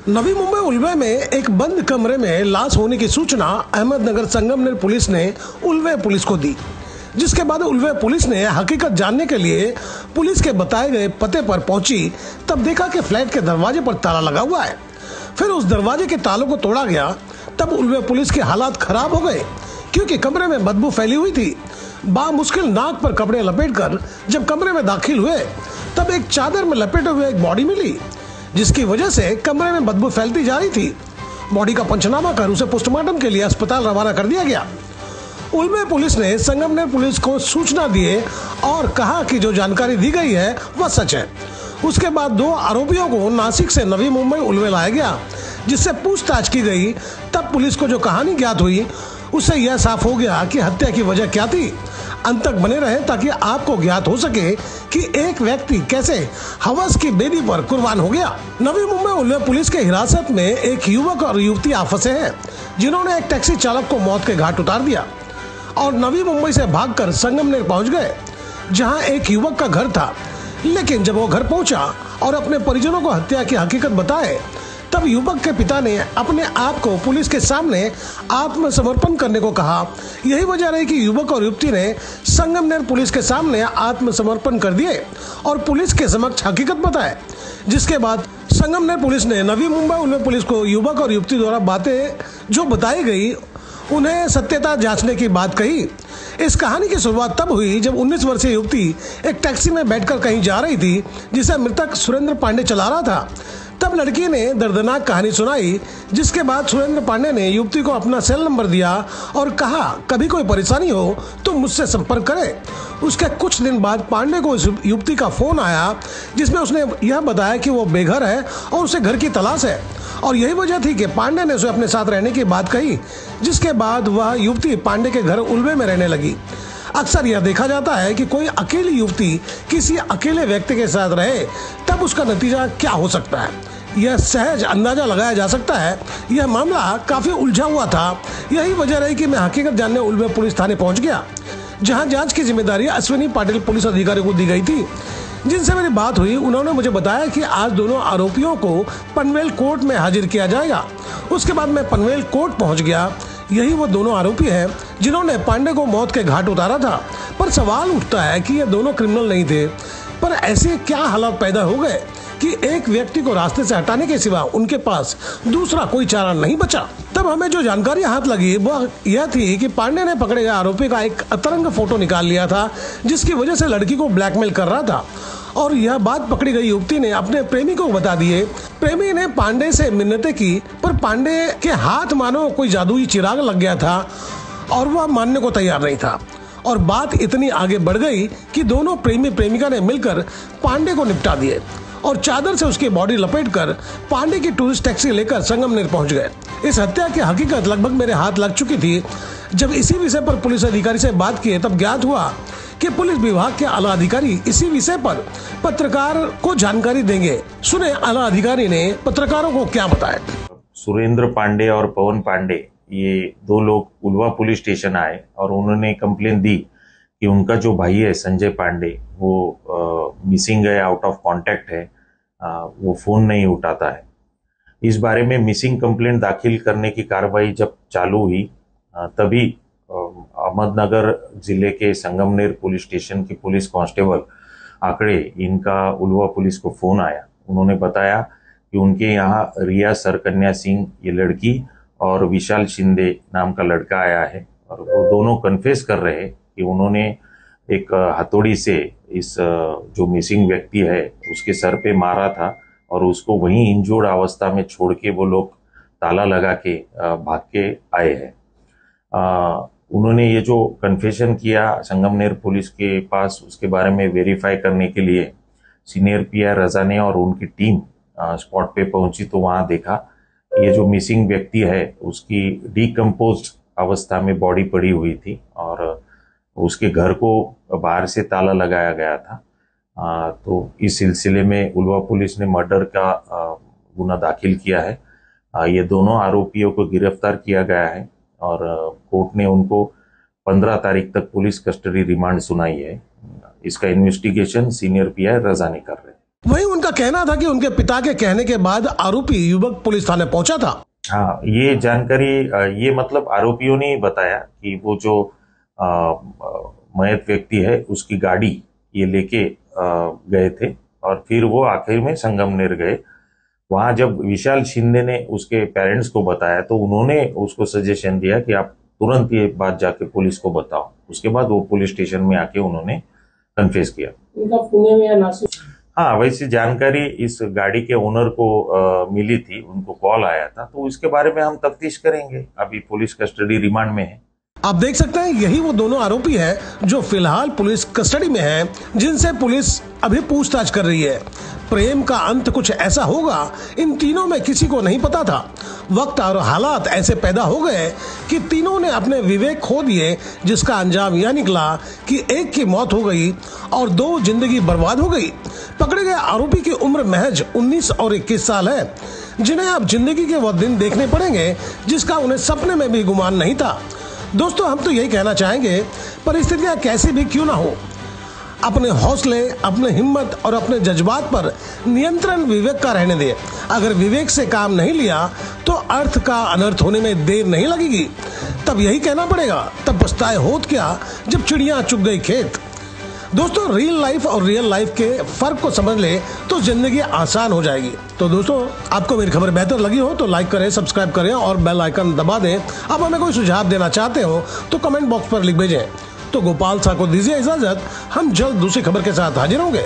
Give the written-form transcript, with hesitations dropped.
नवी मुंबई उल्वे में एक बंद कमरे में लाश होने की सूचना अहमदनगर संगमनेर पुलिस ने उल्वे पुलिस को दी, जिसके बाद उल्वे पुलिस ने हकीकत जानने के लिए पुलिस के बताए गए पते पर पहुंची। तब देखा कि फ्लैट के दरवाजे पर ताला लगा हुआ है। फिर उस दरवाजे के तालों को तोड़ा गया। तब उल्वे पुलिस के हालात खराब हो गए, क्योंकि कमरे में बदबू फैली हुई थी। बामुश्किल नाक पर कपड़े लपेटकर जब कमरे में दाखिल हुए, तब एक चादर में लपेटे हुए एक बॉडी मिली, जिसकी वजह से कमरे में बदबू फैलती जा रही थी। बॉडी का पंचनामा कर उसे पोस्टमार्टम के लिए अस्पताल रवाना कर दिया गया। उल्वे पुलिस ने संगमनेर पुलिस को सूचना दिए और कहा कि जो जानकारी दी गई है वह सच है। उसके बाद 2 आरोपियों को नासिक से नवी मुंबई उल्वे लाया गया, जिससे पूछताछ की गई। तब पुलिस को जो कहानी ज्ञात हुई, उससे यह साफ हो गया कि हत्या की वजह क्या थी। अंत तक बने रहें ताकि आपको ज्ञात हो सके कि एक व्यक्ति कैसे हवस की बेदी पर कुर्बान हो गया। नवी मुंबई उल्वे पुलिस के हिरासत में एक युवक और युवती आप फंसे हैं, जिन्होंने एक टैक्सी चालक को मौत के घाट उतार दिया और नवी मुंबई से भागकर संगमनेर पहुंच गए, जहां एक युवक का घर था। लेकिन जब वो घर पहुंचा और अपने परिजनों को हत्या की हकीकत बताए, तब युवक के पिता ने अपने आप को पुलिस के सामने आत्मसमर्पण करने को कहा। यही वजह रही कि युवक और युवती ने संगमनेर पुलिस के सामने आत्मसमर्पण कर दिए और पुलिस के समक्ष हकीकत बताए। जिसके बाद संगमनेर पुलिस ने नवी मुंबई उल्वे पुलिस को युवक और युवती द्वारा बातें जो बताई गई, उन्हें सत्यता जांचने की बात कही। इस कहानी की शुरुआत तब हुई जब 19 वर्षीय युवती एक टैक्सी में बैठकर कहीं जा रही थी, जिसे मृतक सुरेंद्र पांडे चला रहा था। तब लड़की ने दर्दनाक कहानी सुनाई, जिसके बाद सुरेंद्र पांडे ने युवती को अपना सेल नंबर दिया और कहा कभी कोई परेशानी हो तो मुझसे संपर्क करे। उसके कुछ दिन बाद पांडे को इस युवती का फोन आया, जिसमें उसने यह बताया कि वो बेघर है और उसे घर की तलाश है, और यही वजह थी कि पांडे ने उसे अपने साथ रहने की बात कही। जिसके बाद वह युवती पांडे के घर उल्वे में रहने लगी। अक्सर यह देखा जाता है कि कोई अकेली युवती किसी अकेले व्यक्ति के साथ रहे, तब उसका नतीजा क्या हो सकता है, यह सहज अंदाजा लगाया जा सकता है। यह मामला काफी उलझा हुआ था। यही वजह रही कि मैं हकीकत जानने उल्वे पुलिस थाने पहुंच गया, जहां जांच की जिम्मेदारी अश्विनी पाटिल पुलिस अधिकारी को दी गई थी। जिनसे मेरी बात हुई, उन्होंने मुझे बताया कि आज दोनों आरोपियों को पनवेल कोर्ट में हाजिर किया जाएगा। उसके बाद मैं पनवेल कोर्ट पहुंच गया। यही वो दोनों आरोपी हैं जिन्होंने पांडे को मौत के घाट उतारा था। पर सवाल उठता है कि ये दोनों क्रिमिनल नहीं थे, पर ऐसे क्या हालात पैदा हो गए कि एक व्यक्ति को रास्ते से हटाने के सिवा उनके पास दूसरा कोई चारा नहीं बचा। तब हमें जो जानकारी हाथ लगी वह यह थी कि पांडे ने पकड़े गए आरोपी का एक अतरंग फोटो निकाल लिया था, जिसकी वजह से लड़की को ब्लैकमेल कर रहा था। और यह बात पकड़ी गई युवती ने अपने प्रेमी को बता दिए। प्रेमी ने पांडे से मिन्नतें की, पर पांडे के हाथ मानो कोई जादुई चिराग लग गया था और वह मानने को तैयार नहीं था। और बात इतनी आगे बढ़ गई कि दोनों प्रेमी प्रेमिका ने मिलकर पांडे को निपटा दिए और चादर से उसकी बॉडी लपेटकर पांडे की टूरिस्ट टैक्सी लेकर संगमनेर पहुंच गए। इस हत्या की हकीकत लगभग मेरे हाथ लग चुकी थी। जब इसी विषय पर पुलिस अधिकारी से बात की, तब ज्ञात हुआ कि पुलिस विभाग के आला अधिकारी इसी विषय पर पत्रकार को जानकारी देंगे। सुने आला अधिकारी ने पत्रकारों को क्या बताया। सुरेंद्र पांडे और पवन पांडे, ये 2 लोग उल्वा पुलिस स्टेशन आए और उन्होंने कंप्लेन दी कि उनका जो भाई है संजय पांडे, वो मिसिंग है, आउट ऑफ कांटेक्ट है, वो फोन नहीं उठाता है। इस बारे में मिसिंग कंप्लेंट दाखिल करने की कार्रवाई जब चालू हुई, तभी अहमदनगर जिले के संगमनेर पुलिस स्टेशन की पुलिस कांस्टेबल आंकड़े, इनका उल्वा पुलिस को फोन आया। उन्होंने बताया कि उनके यहाँ रिया सरकन्या सिंह ये लड़की और विशाल शिंदे नाम का लड़का आया है, और वो दोनों कन्फेस कर रहे हैं कि उन्होंने एक हथौड़ी से इस जो मिसिंग व्यक्ति है उसके सर पे मारा था और उसको वहीं इंजोर्ड अवस्था में छोड़ के वो लोग ताला लगा के भाग के आए हैं। उन्होंने ये जो कन्फेशन किया संगमनेर पुलिस के पास, उसके बारे में वेरीफाई करने के लिए सीनियर पीआई रजाने और उनकी टीम स्पॉट पे पहुंची, तो वहां देखा ये जो मिसिंग व्यक्ति है उसकी डिकम्पोज्ड अवस्था में बॉडी पड़ी हुई थी और उसके घर को बाहर से ताला लगाया गया था। तो इस सिलसिले में उल्वा पुलिस ने मर्डर का गुना दाखिल किया है। ये दोनों आरोपियों को गिरफ्तार किया गया है और कोर्ट ने उनको 15 तारीख तक पुलिस कस्टडी रिमांड सुनाई है। इसका इन्वेस्टिगेशन सीनियर पीआई रजानी कर रहे हैं। वहीं उनका कहना था कि उनके पिता के कहने के बाद आरोपी युवक पुलिस थाने पहुंचा था। हाँ, ये जानकारी ये मतलब आरोपियों ने बताया कि वो जो मयत व्यक्ति है उसकी गाड़ी ये लेके गए थे और फिर वो आखिर में संगमनेर गए। वहां जब विशाल शिंदे ने उसके पेरेंट्स को बताया तो उन्होंने उसको सजेशन दिया कि आप तुरंत ये बात जाके पुलिस को बताओ। उसके बाद वो पुलिस स्टेशन में आके उन्होंने कन्फेस किया। उनका पुणे में या नासिक? हाँ, वैसी जानकारी इस गाड़ी के ओनर को मिली थी, उनको कॉल आया था, तो इसके बारे में हम तफ्तीश करेंगे। अभी पुलिस कस्टडी रिमांड में है। आप देख सकते हैं यही वो दोनों आरोपी हैं जो फिलहाल पुलिस कस्टडी में हैं, जिनसे पुलिस अभी पूछताछ कर रही है। प्रेम का अंत कुछ ऐसा होगा, इन तीनों में किसी को नहीं पता था। वक्त और हालात ऐसे पैदा हो गए कि तीनों ने अपने विवेक खो दिए, जिसका अंजाम यह निकला कि एक की मौत हो गई और 2 जिंदगी बर्बाद हो गई। पकड़े गए आरोपी की उम्र महज 19 और 21 साल है, जिन्हें अब जिंदगी के वो दिन देखने पड़ेंगे जिसका उन्हें सपने में भी गुमान नहीं था। दोस्तों, हम तो यही कहना चाहेंगे, परिस्थितियां कैसी भी क्यों ना हो, अपने हौसले, अपने हिम्मत और अपने जज्बात पर नियंत्रण विवेक का रहने दे। अगर विवेक से काम नहीं लिया तो अर्थ का अनर्थ होने में देर नहीं लगेगी। तब यही कहना पड़ेगा, तब पछताए होत क्या जब चिड़िया चुग गई खेत। दोस्तों, रियल लाइफ और रियल लाइफ के फर्क को समझ ले तो जिंदगी आसान हो जाएगी। तो दोस्तों, आपको मेरी खबर बेहतर लगी हो तो लाइक करें, सब्सक्राइब करें और बेल आइकन दबा दें। अब हमें कोई सुझाव देना चाहते हो तो कमेंट बॉक्स पर लिख भेजें। तो गोपाल साह को दीजिए इजाजत, हम जल्द दूसरी खबर के साथ हाजिर होंगे।